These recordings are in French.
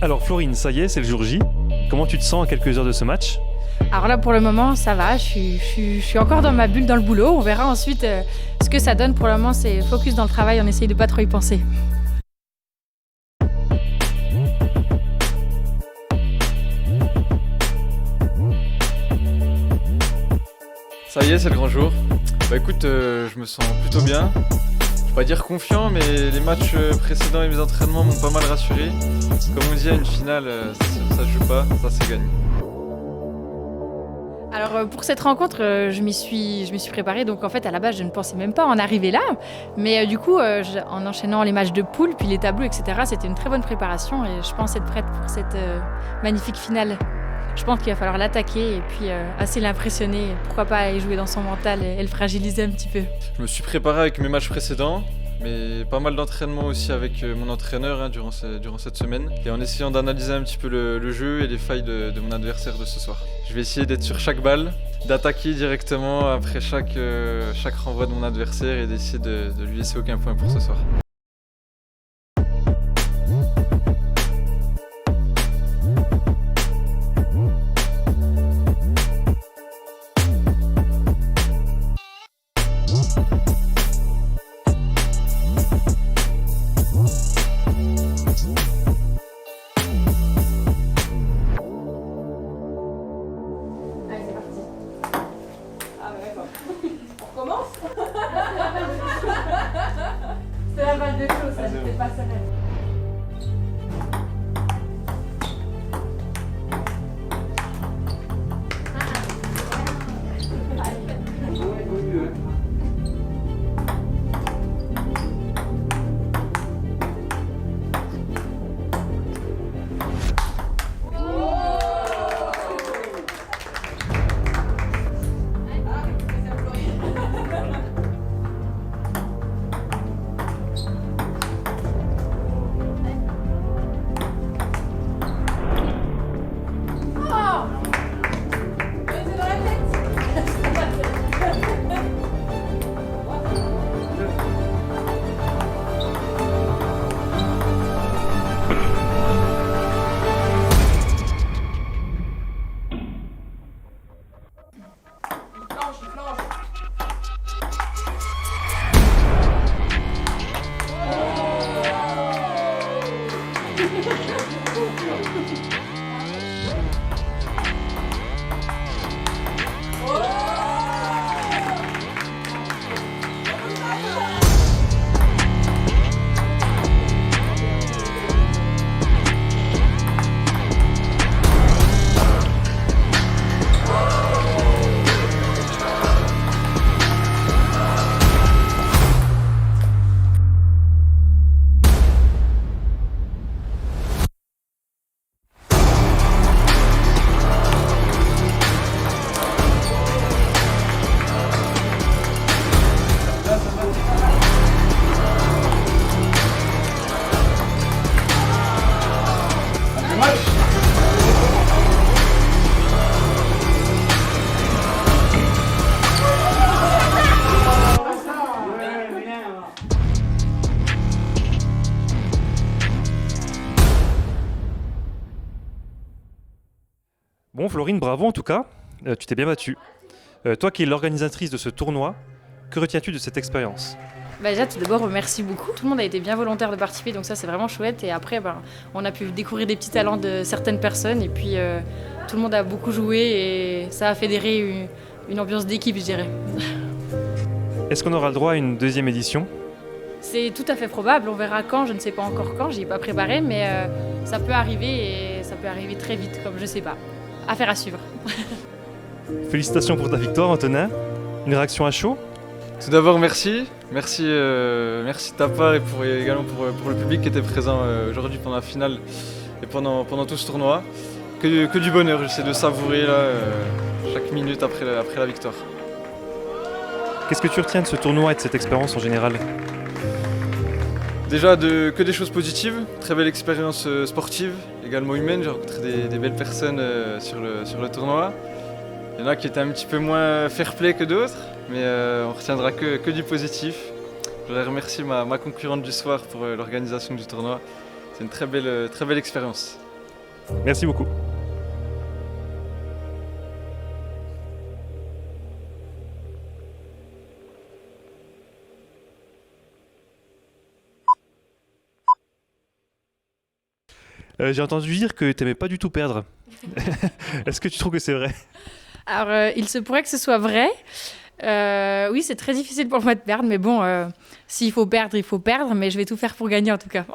Alors Florine, ça y est, c'est le jour J. Comment tu te sens à quelques heures de ce match? Alors là, pour le moment, ça va. Je suis encore dans ma bulle dans le boulot. On verra ensuite ce que ça donne. Pour le moment, c'est focus dans le travail. On essaye de pas trop y penser. Ça y est, c'est le grand jour. Bah écoute, je me sens plutôt bien. Je vais pas dire confiant, mais les matchs précédents et mes entraînements m'ont pas mal rassuré. Comme on dit, à une finale, ça se joue pas, ça c'est gagné. Alors pour cette rencontre, je m'y suis préparée. Donc en fait, à la base, je ne pensais même pas en arriver là. Mais du coup, en enchaînant les matchs de poule, puis les tableaux, etc., c'était une très bonne préparation. Et je pense être prête pour cette magnifique finale. Je pense qu'il va falloir l'attaquer et puis assez l'impressionner. Pourquoi pas aller jouer dans son mental et le fragiliser un petit peu. Je me suis préparé avec mes matchs précédents, mais pas mal d'entraînements aussi avec mon entraîneur durant cette semaine. Et en essayant d'analyser un petit peu le jeu et les failles de mon adversaire de ce soir. Je vais essayer d'être sur chaque balle, d'attaquer directement après chaque renvoi de mon adversaire et d'essayer de lui laisser aucun point pour ce soir. Allez, c'est parti. Ah ouais, d'accord. On recommence. C'est la balle de chaud, ça, c'était pas serré. Bon Florine, bravo en tout cas, tu t'es bien battue. Toi qui es l'organisatrice de ce tournoi, que retiens-tu de cette expérience? Bah déjà, tout d'abord, merci beaucoup. Tout le monde a été bien volontaire de participer, donc ça, c'est vraiment chouette. Et après, on a pu découvrir des petits talents de certaines personnes. Et puis, tout le monde a beaucoup joué et ça a fédéré une ambiance d'équipe, je dirais. Est-ce qu'on aura le droit à une deuxième édition? C'est tout à fait probable. On verra quand, je ne sais pas encore quand, j'y ai pas préparé, mais ça peut arriver et ça peut arriver très vite, comme je sais pas. Affaire à suivre. Félicitations pour ta victoire Antonin. Une réaction à chaud? Tout d'abord, merci de ta part et également pour le public qui était présent aujourd'hui pendant la finale et pendant tout ce tournoi. Que du bonheur, j'essaie de savourer là, chaque minute après la victoire. Qu'est-ce que tu retiens de ce tournoi et de cette expérience en général? Déjà que des choses positives, très belle expérience sportive, également humaine. J'ai rencontré des belles personnes sur le tournoi. Il y en a qui étaient un petit peu moins fair-play que d'autres, mais on retiendra que du positif. Je voudrais remercier ma concurrente du soir pour l'organisation du tournoi. C'est une très belle expérience. Merci beaucoup. J'ai entendu dire que t'aimais pas du tout perdre. Est-ce que tu trouves que c'est vrai? Alors, il se pourrait que ce soit vrai. Oui, c'est très difficile pour moi de perdre, mais bon, s'il faut perdre, il faut perdre, mais je vais tout faire pour gagner en tout cas.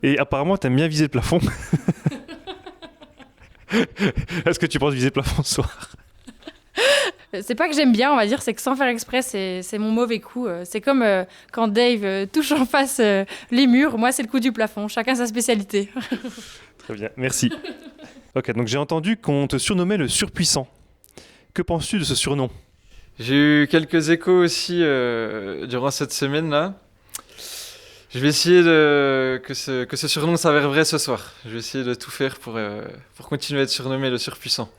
Et apparemment, t'aimes bien viser le plafond. Est-ce que tu penses viser le plafond ce soir? C'est pas que j'aime bien, on va dire, c'est que sans faire exprès, c'est mon mauvais coup. C'est comme quand Dave touche en face les murs, moi c'est le coup du plafond, chacun sa spécialité. Très bien, merci. Ok, donc j'ai entendu qu'on te surnommait le surpuissant. Que penses-tu de ce surnom? J'ai eu quelques échos aussi durant cette semaine-là. Je vais essayer que ce surnom s'avère vrai ce soir. Je vais essayer de tout faire pour continuer à être surnommé le surpuissant.